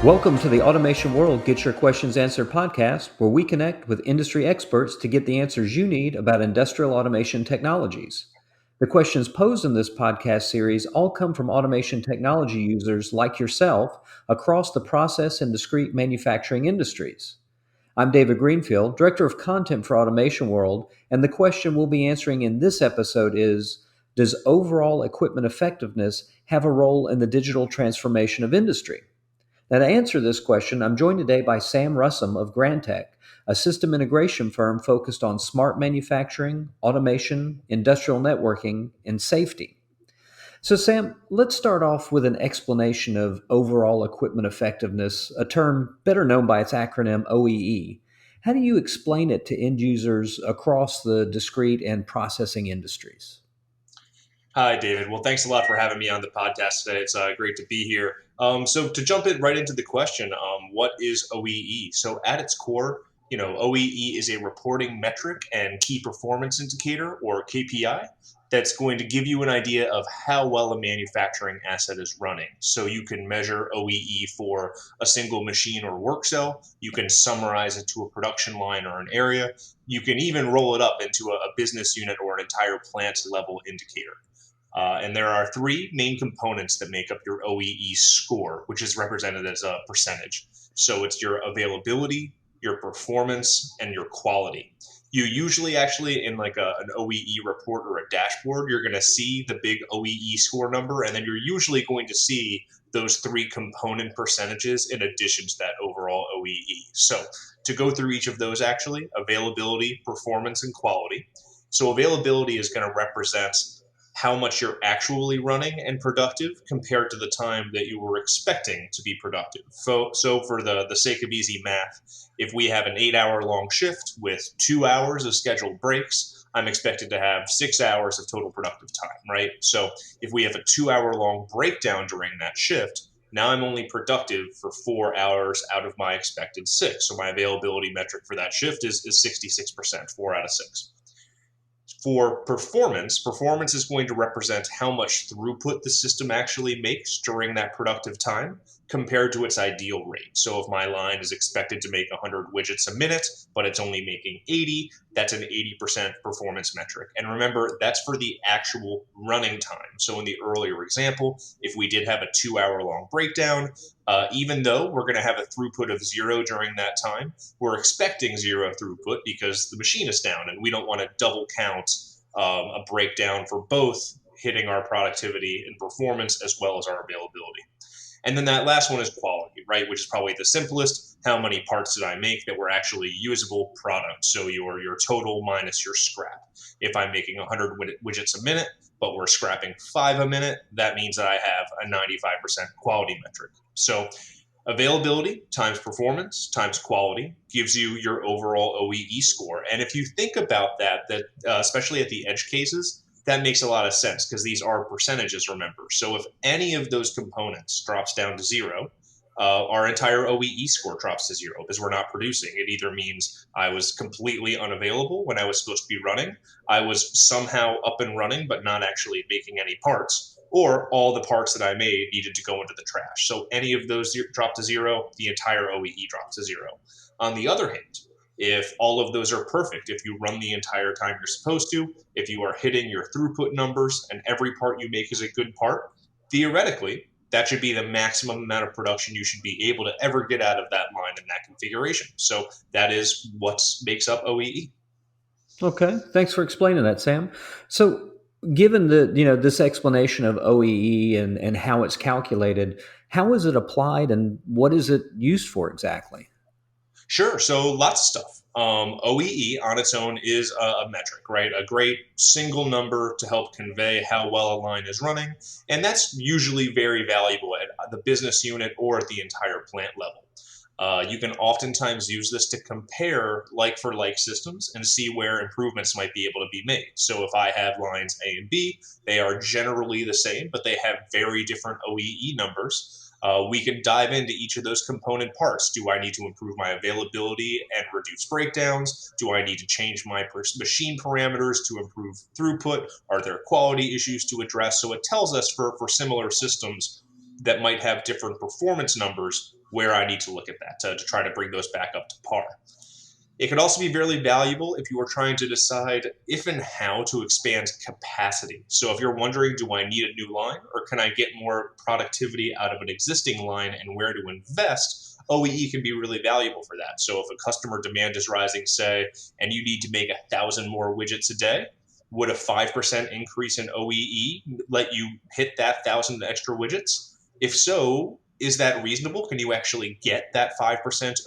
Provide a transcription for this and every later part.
Welcome to the Automation World Get Your Questions Answered podcast, where we connect with industry experts to get the answers you need about industrial automation technologies. The questions posed in this podcast series all come from automation technology users like yourself across the process and discrete manufacturing industries. I'm David Greenfield, Director of Content for Automation World, and the question we'll be answering in this episode is, does overall equipment effectiveness have a role in the digital transformation of industry? Now, to answer this question, I'm joined today by Sam Russum of Grantech, a system integration firm focused on smart manufacturing, automation, industrial networking, and safety. So, Sam, let's start off with an explanation of overall equipment effectiveness, a term better known by its acronym OEE. How do you explain it to end users across the discrete and processing industries? Hi, David. Well, thanks a lot for having me on the podcast today. It's great to be here. So to jump right into the question, what is OEE? So at its core, OEE is a reporting metric and key performance indicator, or KPI, that's going to give you an idea of how well a manufacturing asset is running. So you can measure OEE for a single machine or work cell. You can summarize it to a production line or an area. You can even roll it up into a business unit or an entire plant level indicator. And there are three main components that make up your OEE score, which is represented as a percentage. So it's your availability, your performance, and your quality. You usually actually in like an OEE report or a dashboard, you're going to see the big OEE score number, and then you're usually going to see those three component percentages in addition to that overall OEE. So to go through each of those actually, availability, performance, and quality. So availability is going to represent how much you're actually running and productive compared to the time that you were expecting to be productive. So for the sake of easy math, if we have an 8-hour long shift with 2 hours of scheduled breaks, I'm expected to have 6 hours of total productive time, right? So if we have a 2-hour long breakdown during that shift, now I'm only productive for 4 hours out of my expected 6. So my availability metric for that shift is 66%, 4 out of 6. For performance, performance is going to represent how much throughput the system actually makes during that productive time compared to its ideal rate. So if my line is expected to make 100 widgets a minute, but it's only making 80, that's an 80% performance metric. And remember, that's for the actual running time. So in the earlier example, if we did have a 2-hour long breakdown, even though we're going to have a throughput of 0 during that time, we're expecting 0 throughput because the machine is down, and we don't want to double count a breakdown for both hitting our productivity and performance as well as our availability. And then that last one is quality, right? Which is probably the simplest. How many parts did I make that were actually usable product? So your total minus your scrap. If I'm making 100 widgets a minute, but we're scrapping 5 a minute, that means that I have a 95% quality metric. So availability times performance times quality gives you your overall OEE score. And if you think about that especially at the edge cases, that makes a lot of sense because these are percentages, remember. So if any of those components drops down to 0, our entire OEE score drops to 0 because we're not producing. It either means I was completely unavailable when I was supposed to be running, I was somehow up and running but not actually making any parts, or all the parts that I made needed to go into the trash. So any of those drop to 0, the entire OEE drops to 0. On the other hand, if all of those are perfect, if you run the entire time you're supposed to, if you are hitting your throughput numbers and every part you make is a good part, theoretically, that should be the maximum amount of production you should be able to ever get out of that line in that configuration. So that is what makes up OEE. Okay, thanks for explaining that, Sam. So, given this explanation of OEE and how it's calculated, how is it applied and what is it used for exactly? Sure. So lots of stuff. OEE on its own is a metric, right? A great single number to help convey how well a line is running. And that's usually very valuable at the business unit or at the entire plant level. You can oftentimes use this to compare like for like systems and see where improvements might be able to be made. So if I have lines A and B, they are generally the same, but they have very different OEE numbers. We can dive into each of those component parts. Do I need to improve my availability and reduce breakdowns? Do I need to change my machine parameters to improve throughput? Are there quality issues to address? So it tells us for similar systems that might have different performance numbers, where I need to look at that to try to bring those back up to par. It can also be very valuable if you are trying to decide if and how to expand capacity. So if you're wondering, do I need a new line or can I get more productivity out of an existing line and where to invest? OEE can be really valuable for that. So if a customer demand is rising, say, and you need to make 1,000 more widgets a day, would a 5% increase in OEE let you hit that 1,000 extra widgets? If so, is that reasonable? Can you actually get that 5%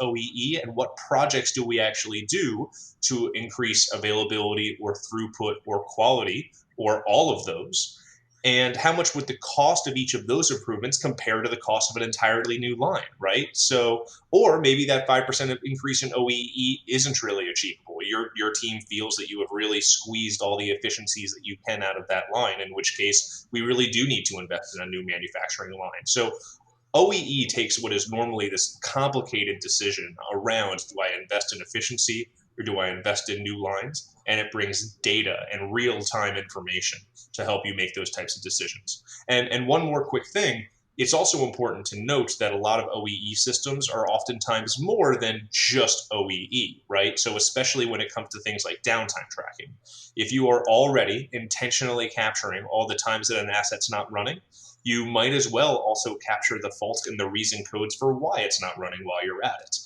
OEE? And what projects do we actually do to increase availability or throughput or quality or all of those? And how much would the cost of each of those improvements compare to the cost of an entirely new line, right? So, or maybe that 5% increase in OEE isn't really achievable. Your team feels that you have really squeezed all the efficiencies that you can out of that line, in which case we really do need to invest in a new manufacturing line. So OEE takes what is normally this complicated decision around, do I invest in efficiency or do I invest in new lines? And it brings data and real time information to help you make those types of decisions. And one more quick thing, it's also important to note that a lot of OEE systems are oftentimes more than just OEE, right? So especially when it comes to things like downtime tracking. If you are already intentionally capturing all the times that an asset's not running, you might as well also capture the fault and the reason codes for why it's not running while you're at it.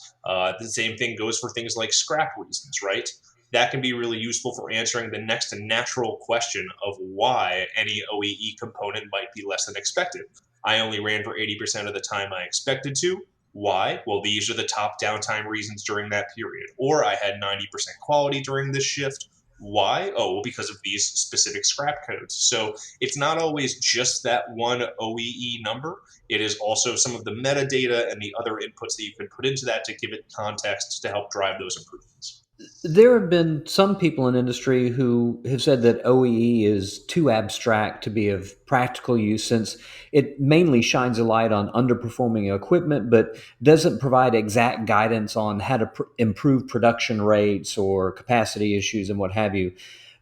The same thing goes for things like scrap reasons, right? That can be really useful for answering the next natural question of why any OEE component might be less than expected. I only ran for 80% of the time I expected to. Why? Well, these are the top downtime reasons during that period. Or I had 90% quality during this shift. Why? Oh, well, because of these specific scrap codes. So it's not always just that one OEE number. It is also some of the metadata and the other inputs that you can put into that to give it context to help drive those improvements. There have been some people in industry who have said that OEE is too abstract to be of practical use since it mainly shines a light on underperforming equipment but doesn't provide exact guidance on how to improve production rates or capacity issues and what have you.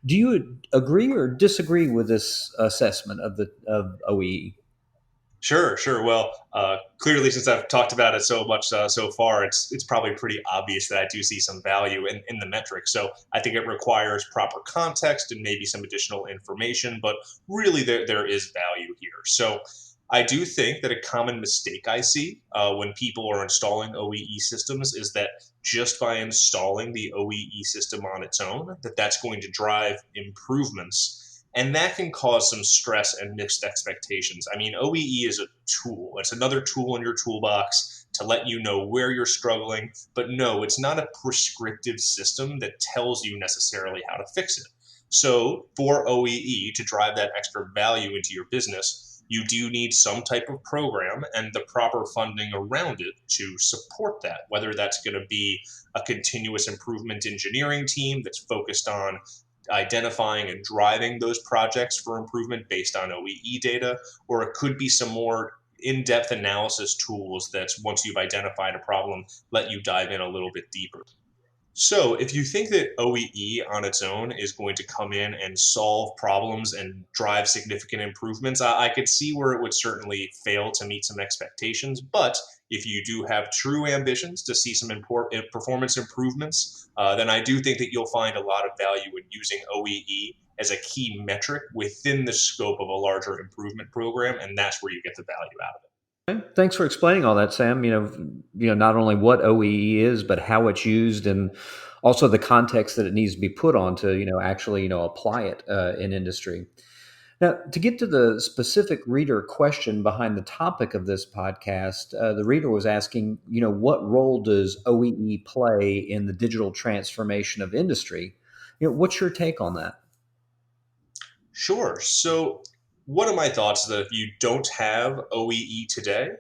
Do you agree or disagree with this assessment of OEE? Sure, sure. Well, clearly, since I've talked about it so much so far, it's probably pretty obvious that I do see some value in the metric. So I think it requires proper context and maybe some additional information, but really there is value here. So I do think that a common mistake I see when people are installing OEE systems is that just by installing the OEE system on its own, that's going to drive improvements, and that can cause some stress and mixed expectations. I mean, OEE is a tool. It's another tool in your toolbox to let you know where you're struggling. But no, it's not a prescriptive system that tells you necessarily how to fix it. So for OEE to drive that extra value into your business, you do need some type of program and the proper funding around it to support that, whether that's going to be a continuous improvement engineering team that's focused on identifying and driving those projects for improvement based on OEE data, or it could be some more in-depth analysis tools that once you've identified a problem, let you dive in a little bit deeper. So, if you think that OEE on its own is going to come in and solve problems and drive significant improvements, I could see where it would certainly fail to meet some expectations. But if you do have true ambitions to see some important performance improvements, then I do think that you'll find a lot of value in using OEE as a key metric within the scope of a larger improvement program, and that's where you get the value out of it. Okay, thanks for explaining all that, Sam. Not only what OEE is, but how it's used, and also the context that it needs to be put on to, actually, apply it in industry. Now, to get to the specific reader question behind the topic of this podcast, the reader was asking, what role does OEE play in the digital transformation of industry? What's your take on that? Sure. So, one of my thoughts is that if you don't have OEE today,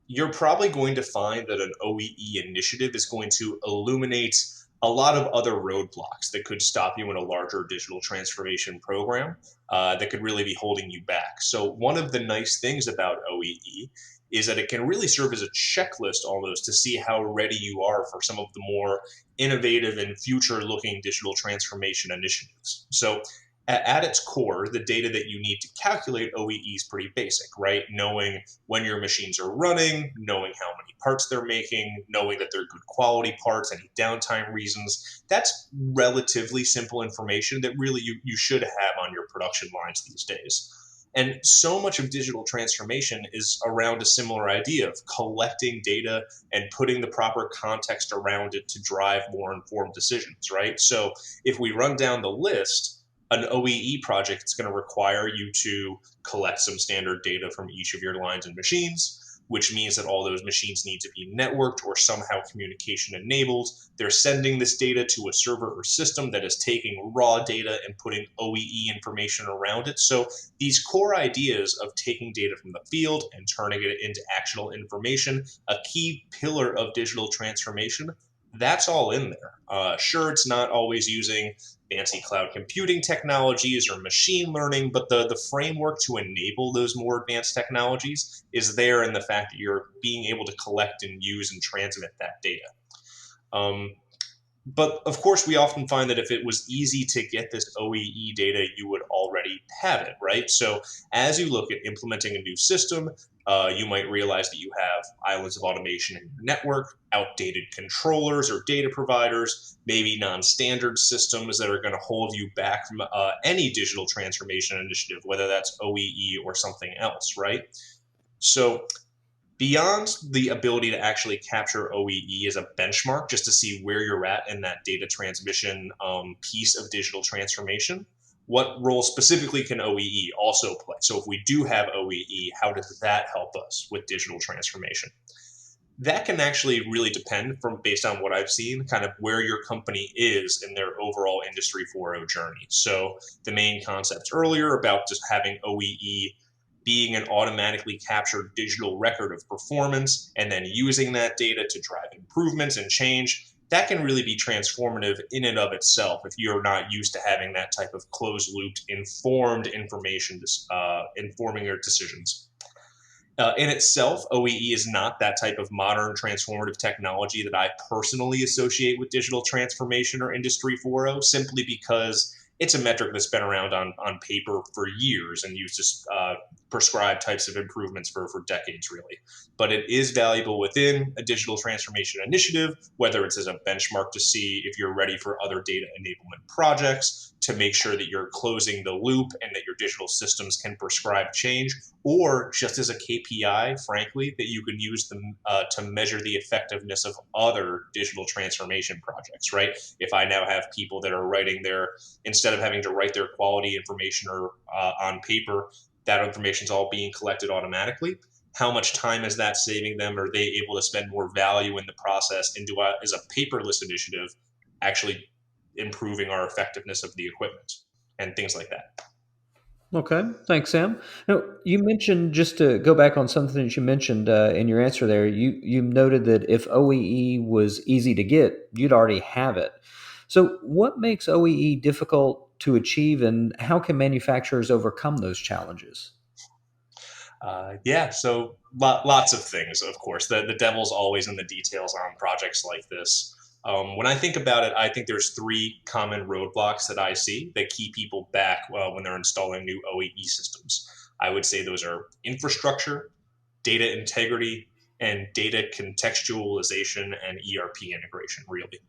you're probably going to find that an OEE initiative is going to illuminate a lot of other roadblocks that could stop you in a larger digital transformation program that could really be holding you back. So, one of the nice things about OEE is that it can really serve as a checklist almost to see how ready you are for some of the more innovative and future looking digital transformation initiatives. So, at its core, the data that you need to calculate OEE is pretty basic, right? Knowing when your machines are running, knowing how many parts they're making, knowing that they're good quality parts, any downtime reasons. That's relatively simple information that really you should have on your production lines these days. And so much of digital transformation is around a similar idea of collecting data and putting the proper context around it to drive more informed decisions, right? So if we run down the list, an OEE project is going to require you to collect some standard data from each of your lines and machines, which means that all those machines need to be networked or somehow communication enabled. They're sending this data to a server or system that is taking raw data and putting OEE information around it. So these core ideas of taking data from the field and turning it into actionable information, a key pillar of digital transformation, that's all in there. Sure, it's not always using fancy cloud computing technologies or machine learning, but the framework to enable those more advanced technologies is there in the fact that you're being able to collect and use and transmit that data. But of course, we often find that if it was easy to get this OEE data, you would already have it, right? So as you look at implementing a new system, you might realize that you have islands of automation in your network, outdated controllers or data providers, maybe non-standard systems that are going to hold you back from any digital transformation initiative, whether that's OEE or something else, right? So beyond the ability to actually capture OEE as a benchmark just to see where you're at in that data transmission piece of digital transformation, what role specifically can OEE also play? So if we do have OEE, how does that help us with digital transformation? That can actually really depend from based on what I've seen, kind of where your company is in their overall Industry 4.0 journey. So the main concepts earlier about just having OEE being an automatically captured digital record of performance and then using that data to drive improvements and change, that can really be transformative in and of itself if you're not used to having that type of closed looped informed information informing your decisions. In itself, OEE is not that type of modern transformative technology that I personally associate with digital transformation or Industry 4.0, simply because it's a metric that's been around on paper for years and used to prescribe types of improvements for decades, really. But it is valuable within a digital transformation initiative, whether it's as a benchmark to see if you're ready for other data enablement projects, to make sure that you're closing the loop and that your digital systems can prescribe change, or just as a KPI, frankly, that you can use them to measure the effectiveness of other digital transformation projects, right? If I now have people that are writing instead of having to write their quality information or on paper, that information is all being collected automatically. How much time is that saving them? Are they able to spend more value in the process into as a paperless initiative, actually improving our effectiveness of the equipment and things like that? Okay, thanks, Sam. Now, you mentioned, just to go back on something that you mentioned in your answer there, you noted that if OEE was easy to get, you'd already have it. So, what makes OEE difficult to achieve, and how can manufacturers overcome those challenges? Yeah, so lots of things, of course. The devil's always in the details on projects like this. When I think about it, I think there's three common roadblocks that I see that keep people back when they're installing new OEE systems. I would say those are infrastructure, data integrity, and data contextualization and ERP integration, really.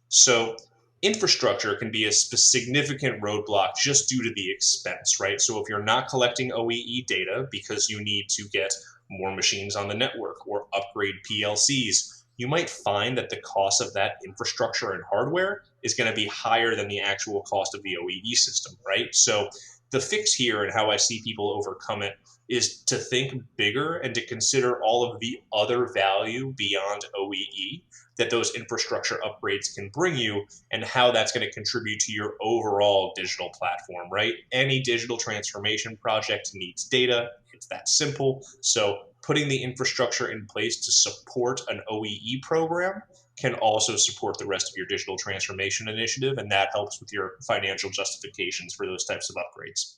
So infrastructure can be a significant roadblock just due to the expense, right? So if you're not collecting OEE data because you need to get more machines on the network or upgrade PLCs, you might find that the cost of that infrastructure and hardware is going to be higher than the actual cost of the OEE system, right? So the fix here and how I see people overcome it is to think bigger and to consider all of the other value beyond OEE that those infrastructure upgrades can bring you and how that's going to contribute to your overall digital platform, right? Any digital transformation project needs data. It's that simple. So putting the infrastructure in place to support an OEE program can also support the rest of your digital transformation initiative, and that helps with your financial justifications for those types of upgrades.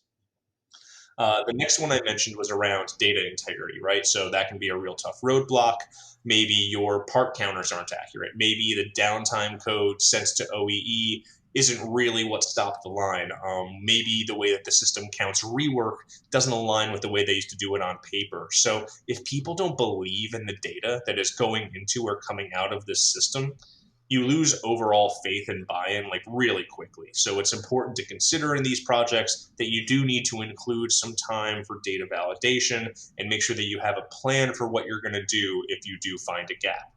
The next one I mentioned was around data integrity, right? So that can be a real tough roadblock. Maybe your part counters aren't accurate. Maybe the downtime code sent to OEE isn't really what stopped the line. Maybe the way that the system counts rework doesn't align with the way they used to do it on paper. So if people don't believe in the data that is going into or coming out of this system, you lose overall faith and buy-in like really quickly. So it's important to consider in these projects that you do need to include some time for data validation and make sure that you have a plan for what you're going to do if you do find a gap.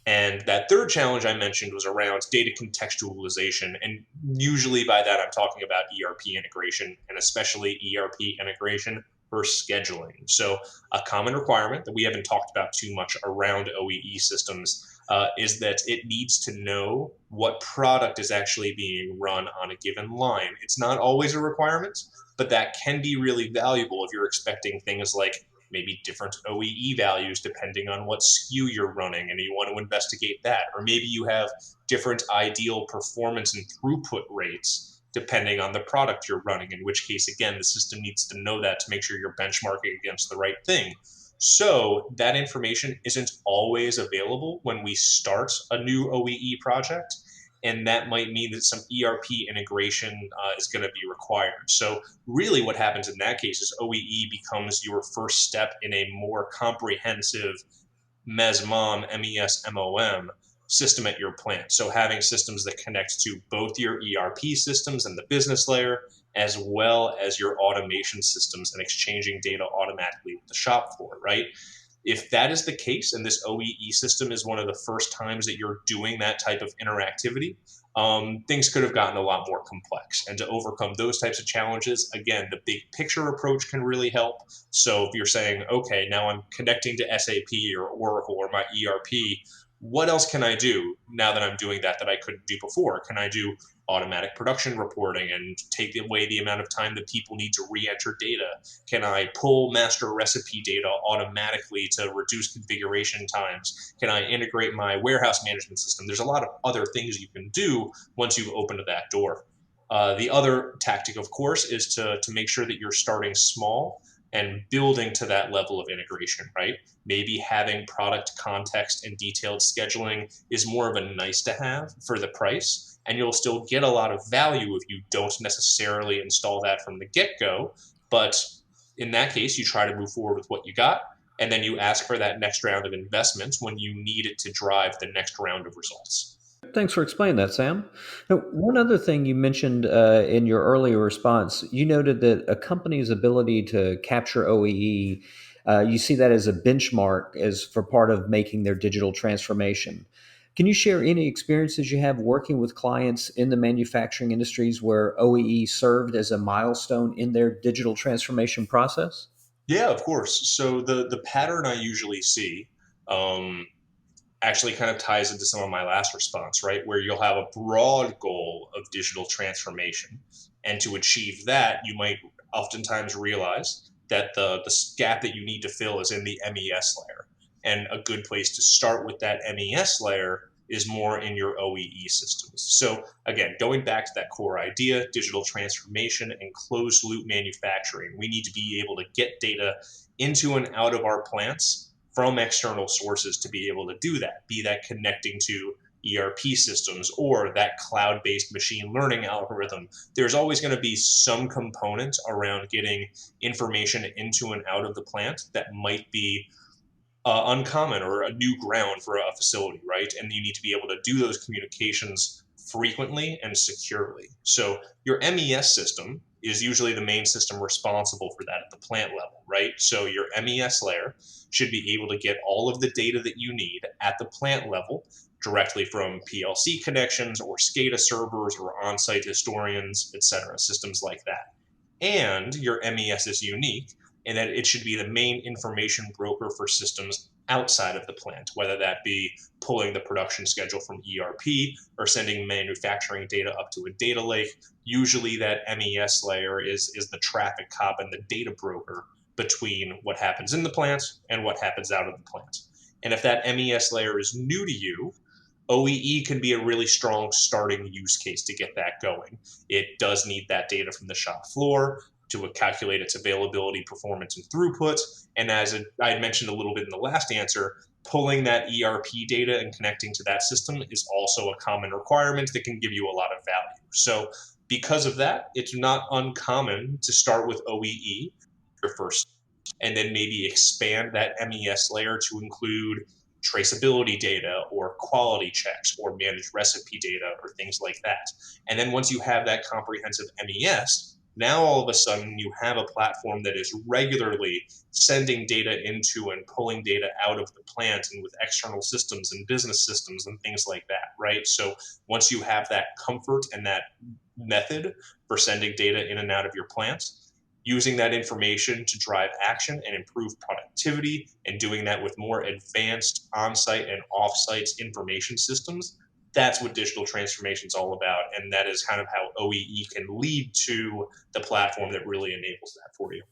And that third challenge I mentioned was around data contextualization. And usually by that, I'm talking about ERP integration, and especially ERP integration for scheduling. So, a common requirement that we haven't talked about too much around OEE systems is that it needs to know what product is actually being run on a given line. It's not always a requirement, but that can be really valuable if you're expecting things like maybe different OEE values depending on what SKU you're running and you want to investigate that. Or maybe you have different ideal performance and throughput rates depending on the product you're running, in which case, again, the system needs to know that to make sure you're benchmarking against the right thing. So that information isn't always available when we start a new OEE project. And that might mean that some ERP integration is going to be required. So really what happens in that case is OEE becomes your first step in a more comprehensive MES-MOM system at your plant. So having systems that connect to both your ERP systems and the business layer, as well as your automation systems and exchanging data automatically with the shop floor, right? If that is the case, and this OEE system is one of the first times that you're doing that type of interactivity, things could have gotten a lot more complex. And to overcome those types of challenges, again, the big picture approach can really help. So if you're saying, okay, now I'm connecting to SAP or Oracle or my ERP, what else can I do now that I'm doing that I couldn't do before? Can I do automatic production reporting and take away the amount of time that people need to re-enter data? Can I pull master recipe data automatically to reduce configuration times? Can I integrate my warehouse management system? There's a lot of other things you can do once you've opened that door. The other tactic, of course, is to make sure that you're starting small and building to that level of integration, right? Maybe having product context and detailed scheduling is more of a nice to have for the price, and you'll still get a lot of value if you don't necessarily install that from the get-go. But in that case, you try to move forward with what you got, and then you ask for that next round of investments when you need it to drive the next round of results. Thanks for explaining that, Sam. Now, one other thing you mentioned in your earlier response, you noted that a company's ability to capture OEE, you see that as a benchmark as for part of making their digital transformation. Can you share any experiences you have working with clients in the manufacturing industries where OEE served as a milestone in their digital transformation process? Yeah, of course. So the pattern I usually see, um, actually kind of ties into some of my last response, right? Where you'll have a broad goal of digital transformation. And to achieve that, you might oftentimes realize that the gap that you need to fill is in the MES layer. And a good place to start with that MES layer is more in your OEE systems. So again, going back to that core idea, digital transformation and closed loop manufacturing, we need to be able to get data into and out of our plants from external sources to be able to do that, be that connecting to ERP systems or that cloud based machine learning algorithm. There's always going to be some component around getting information into and out of the plant that might be uncommon or a new ground for a facility, right? And you need to be able to do those communications frequently and securely. So your MES system is usually the main system responsible for that at the plant level, right? So your MES layer should be able to get all of the data that you need at the plant level directly from PLC connections or SCADA servers or on-site historians, etc., systems like that. And your MES is unique in that it should be the main information broker for systems outside of the plant, whether that be pulling the production schedule from ERP or sending manufacturing data up to a data lake. Usually that MES layer is the traffic cop and the data broker between what happens in the plant and what happens out of the plant. And if that MES layer is new to you, OEE can be a really strong starting use case to get that going. It does need that data from the shop floor to calculate its availability, performance, and throughput. And as I had mentioned a little bit in the last answer, pulling that ERP data and connecting to that system is also a common requirement that can give you a lot of value. So because of that, it's not uncommon to start with OEE your first, and then maybe expand that MES layer to include traceability data or quality checks or managed recipe data or things like that. And then once you have that comprehensive MES, now all of a sudden you have a platform that is regularly sending data into and pulling data out of the plant and with external systems and business systems and things like that, right? So once you have that comfort and that method for sending data in and out of your plants, using that information to drive action and improve productivity, and doing that with more advanced on-site and off-site information systems, that's what digital transformation is all about. And that is kind of how OEE can lead to the platform that really enables that for you.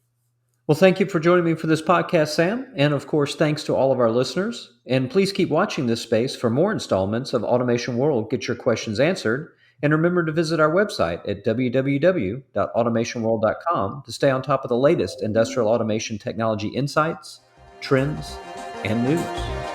Well, thank you for joining me for this podcast, Sam. And of course, thanks to all of our listeners. And please keep watching this space for more installments of Automation World Get Your Questions Answered. And remember to visit our website at www.automationworld.com to stay on top of the latest industrial automation technology insights, trends, and news.